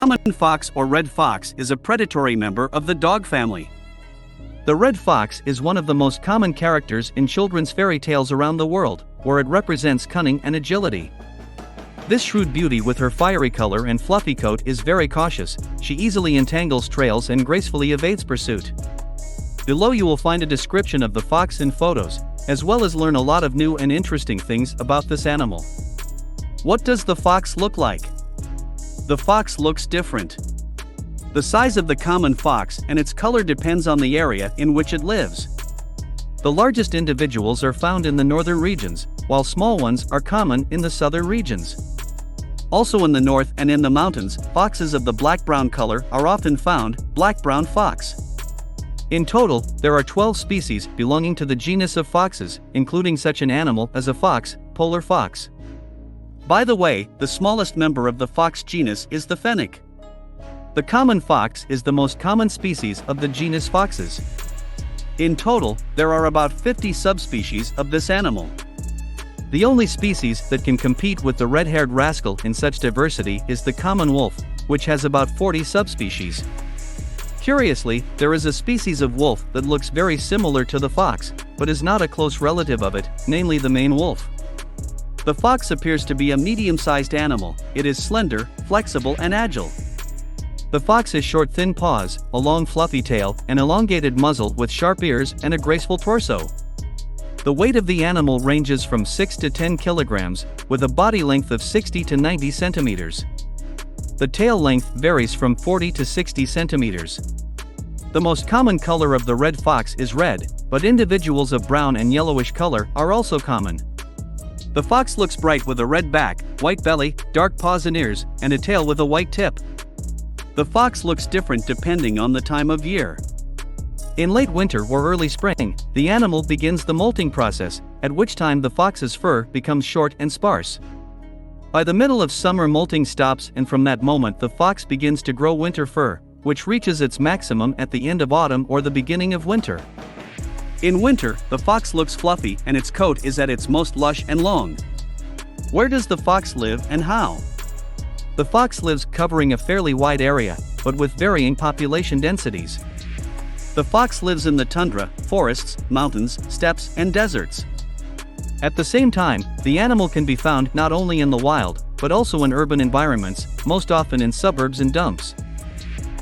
common fox or red fox is a predatory member of the dog family. The red fox is one of the most common characters in children's fairy tales around the world, where it represents cunning and agility. This shrewd beauty with her fiery color and fluffy coat is very cautious. She easily entangles trails and gracefully evades pursuit. Below you will find a description of the fox in photos, as well as learn a lot of new and interesting things about this animal. What does the fox look like? The fox looks different. The size of the common fox and its color depends on the area in which it lives. The largest individuals are found in the northern regions, while small ones are common in the southern regions. Also in the north and in the mountains, foxes of the black-brown color are often found, black-brown fox. In total, there are 12 species belonging to the genus of foxes, including such an animal as a fox, polar fox. By the way, the smallest member of the fox genus is the fennec. The common fox is the most common species of the genus foxes. In total, there are about 50 subspecies of this animal. The only species that can compete with the red-haired rascal in such diversity is the common wolf, which has about 40 subspecies. Curiously, there is a species of wolf that looks very similar to the fox, but is not a close relative of it, namely the Maine wolf. The fox appears to be a medium-sized animal. It is slender, flexible and agile. The fox has short thin paws, a long fluffy tail, an elongated muzzle with sharp ears and a graceful torso. The weight of the animal ranges from 6 to 10 kilograms, with a body length of 60 to 90 centimeters. The tail length varies from 40 to 60 centimeters. The most common color of the red fox is red, but individuals of brown and yellowish color are also common. The fox looks bright with a red back, white belly, dark paws and ears, and a tail with a white tip. The fox looks different depending on the time of year. In late winter or early spring, the animal begins the molting process, at which time the fox's fur becomes short and sparse. By the middle of summer, molting stops, and from that moment the fox begins to grow winter fur, which reaches its maximum at the end of autumn or the beginning of winter. In winter, the fox looks fluffy and its coat is at its most lush and long. Where does the fox live and how? The fox lives covering a fairly wide area, but with varying population densities. The fox lives in the tundra, forests, mountains, steppes, and deserts. At the same time, the animal can be found not only in the wild, but also in urban environments, most often in suburbs and dumps.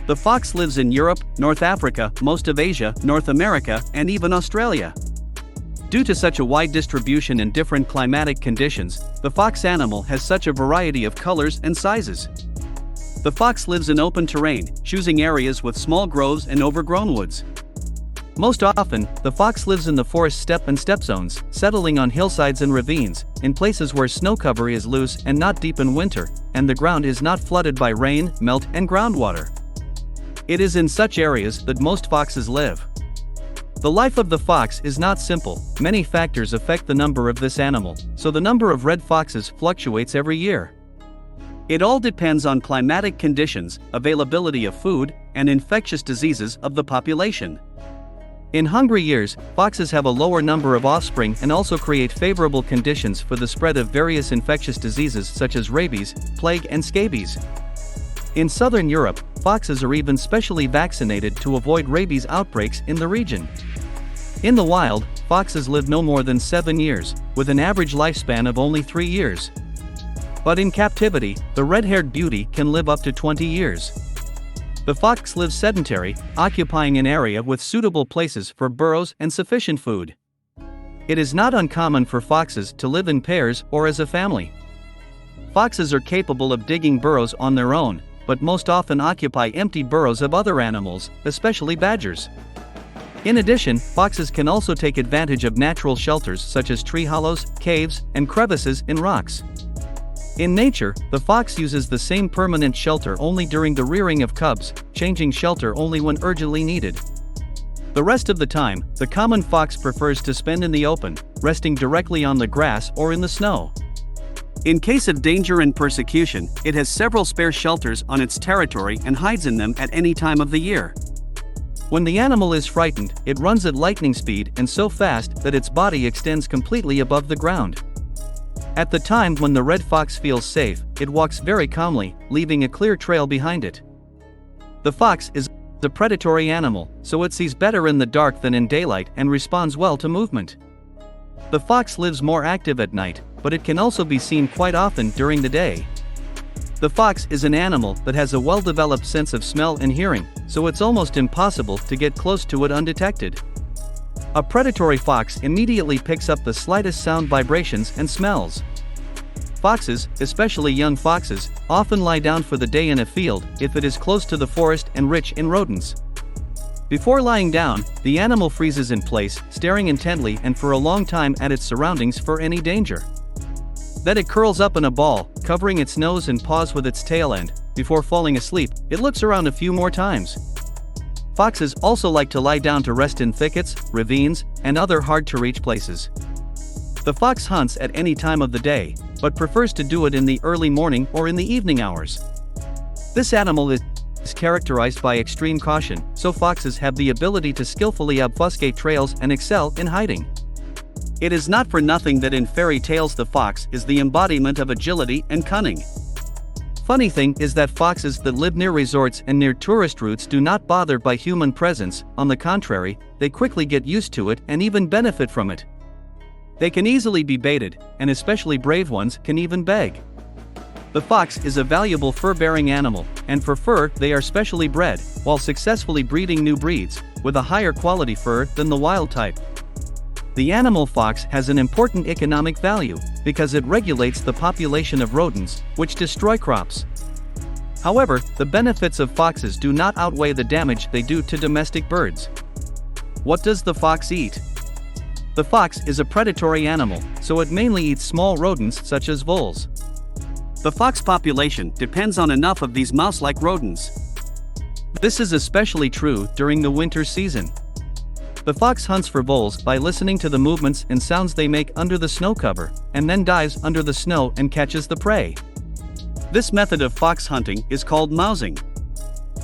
The fox lives in Europe, North Africa, most of Asia, North America, and even Australia. Due to such a wide distribution and different climatic conditions, the fox animal has such a variety of colors and sizes. The fox lives in open terrain, choosing areas with small groves and overgrown woods. Most often, the fox lives in the forest steppe and steppe zones, settling on hillsides and ravines, in places where snow cover is loose and not deep in winter, and the ground is not flooded by rain, melt, and groundwater. It is in such areas that most foxes live. The life of the fox is not simple. Many factors affect the number of this animal, so the number of red foxes fluctuates every year. It all depends on climatic conditions, availability of food, and infectious diseases of the population. In hungry years, foxes have a lower number of offspring and also create favorable conditions for the spread of various infectious diseases such as rabies, plague, and scabies. In southern Europe, foxes are even specially vaccinated to avoid rabies outbreaks in the region. In the wild, foxes live no more than 7 years, with an average lifespan of only 3 years. But in captivity, the red-haired beauty can live up to 20 years. The fox lives sedentary, occupying an area with suitable places for burrows and sufficient food. It is not uncommon for foxes to live in pairs or as a family. Foxes are capable of digging burrows on their own, but most often occupy empty burrows of other animals, especially badgers. In addition, foxes can also take advantage of natural shelters such as tree hollows, caves, and crevices in rocks. In nature, the fox uses the same permanent shelter only during the rearing of cubs, changing shelter only when urgently needed. The rest of the time, the common fox prefers to spend in the open, resting directly on the grass or in the snow. In case of danger and persecution, it has several spare shelters on its territory and hides in them at any time of the year. When the animal is frightened, it runs at lightning speed and so fast that its body extends completely above the ground. At the time when the red fox feels safe, it walks very calmly, leaving a clear trail behind it. The fox is a predatory animal, so it sees better in the dark than in daylight and responds well to movement. The fox lives more active at night, but it can also be seen quite often during the day. The fox is an animal that has a well-developed sense of smell and hearing, so it's almost impossible to get close to it undetected. A predatory fox immediately picks up the slightest sound vibrations and smells. Foxes, especially young foxes, often lie down for the day in a field if it is close to the forest and rich in rodents. Before lying down, the animal freezes in place, staring intently and for a long time at its surroundings for any danger. Then it curls up in a ball, covering its nose and paws with its tail end. Before falling asleep, it looks around a few more times. Foxes also like to lie down to rest in thickets, ravines, and other hard-to-reach places. The fox hunts at any time of the day, but prefers to do it in the early morning or in the evening hours. This animal is characterized by extreme caution, so foxes have the ability to skillfully obfuscate trails and excel in hiding. It is not for nothing that in fairy tales the fox is the embodiment of agility and cunning. Funny thing is that foxes that live near resorts and near tourist routes do not bother by human presence. On the contrary, they quickly get used to it and even benefit from it. They can easily be baited, and especially brave ones can even beg. The fox is a valuable fur-bearing animal, and for fur they are specially bred, while successfully breeding new breeds, with a higher quality fur than the wild type. The animal fox has an important economic value, because it regulates the population of rodents, which destroy crops. However, the benefits of foxes do not outweigh the damage they do to domestic birds. What does the fox eat? The fox is a predatory animal, so it mainly eats small rodents such as voles. The fox population depends on enough of these mouse-like rodents. This is especially true during the winter season. The fox hunts for voles by listening to the movements and sounds they make under the snow cover, and then dives under the snow and catches the prey. This method of fox hunting is called mousing.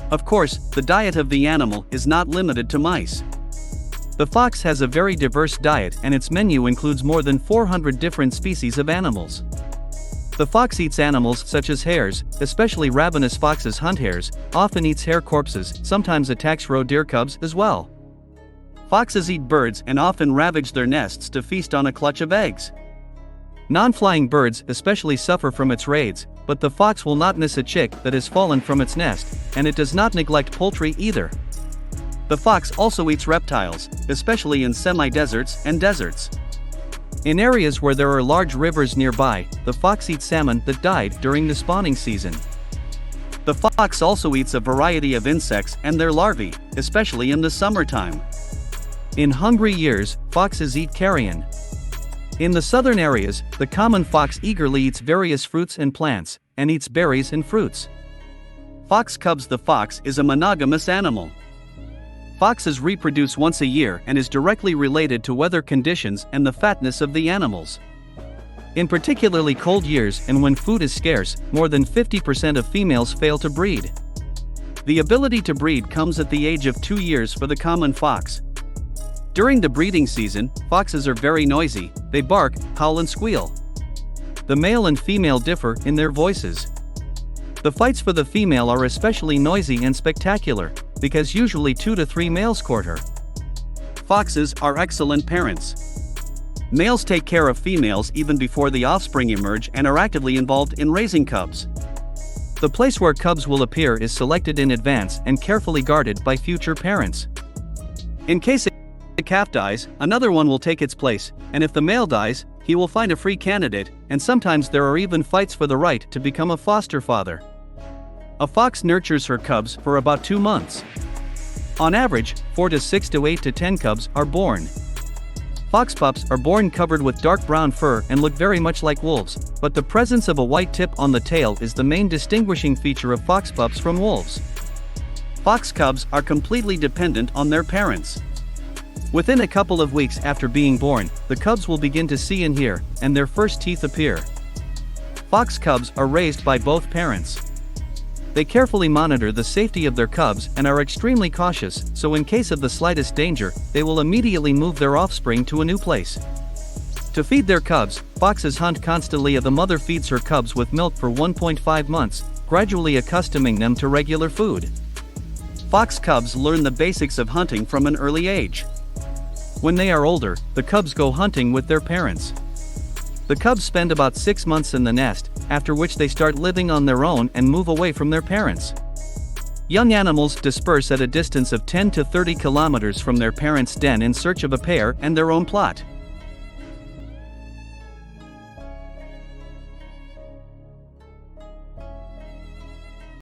Of course, the diet of the animal is not limited to mice. The fox has a very diverse diet and its menu includes more than 400 different species of animals. The fox eats animals such as hares, especially ravenous foxes hunt hares, often eats hare corpses, sometimes attacks roe deer cubs as well. Foxes eat birds and often ravage their nests to feast on a clutch of eggs. Non-flying birds especially suffer from its raids, but the fox will not miss a chick that has fallen from its nest, and it does not neglect poultry either. The fox also eats reptiles, especially in semi-deserts and deserts. In areas where there are large rivers nearby, the fox eats salmon that died during the spawning season. The fox also eats a variety of insects and their larvae, especially in the summertime. In hungry years, foxes eat carrion. In the southern areas, the common fox eagerly eats various fruits and plants, and eats berries and fruits. Fox cubs. The fox is a monogamous animal. Foxes reproduce once a year and is directly related to weather conditions and the fatness of the animals. In particularly cold years and when food is scarce, more than 50% of females fail to breed. The ability to breed comes at the age of 2 years for the common fox. During the breeding season, foxes are very noisy, they bark, howl and squeal. The male and female differ in their voices. The fights for the female are especially noisy and spectacular, because usually 2 to 3 males court her. Foxes are excellent parents. Males take care of females even before the offspring emerge and are actively involved in raising cubs. The place where cubs will appear is selected in advance and carefully guarded by future parents. In case a calf dies, another one will take its place, and if the male dies, he will find a free candidate, and sometimes there are even fights for the right to become a foster father. A fox nurtures her cubs for about 2 months. On average, 4 to 6 to 8 to 10 cubs are born. Fox pups are born covered with dark brown fur and look very much like wolves, but the presence of a white tip on the tail is the main distinguishing feature of fox pups from wolves. Fox cubs are completely dependent on their parents. Within a couple of weeks after being born, the cubs will begin to see and hear, and their first teeth appear. Fox cubs are raised by both parents. They carefully monitor the safety of their cubs and are extremely cautious, so in case of the slightest danger, they will immediately move their offspring to a new place. To feed their cubs, foxes hunt constantly as the mother feeds her cubs with milk for 1.5 months, gradually accustoming them to regular food. Fox cubs learn the basics of hunting from an early age. When they are older, the cubs go hunting with their parents. The cubs spend about 6 months in the nest, after which they start living on their own and move away from their parents. Young animals disperse at a distance of 10 to 30 kilometers from their parents' den in search of a pair and their own plot.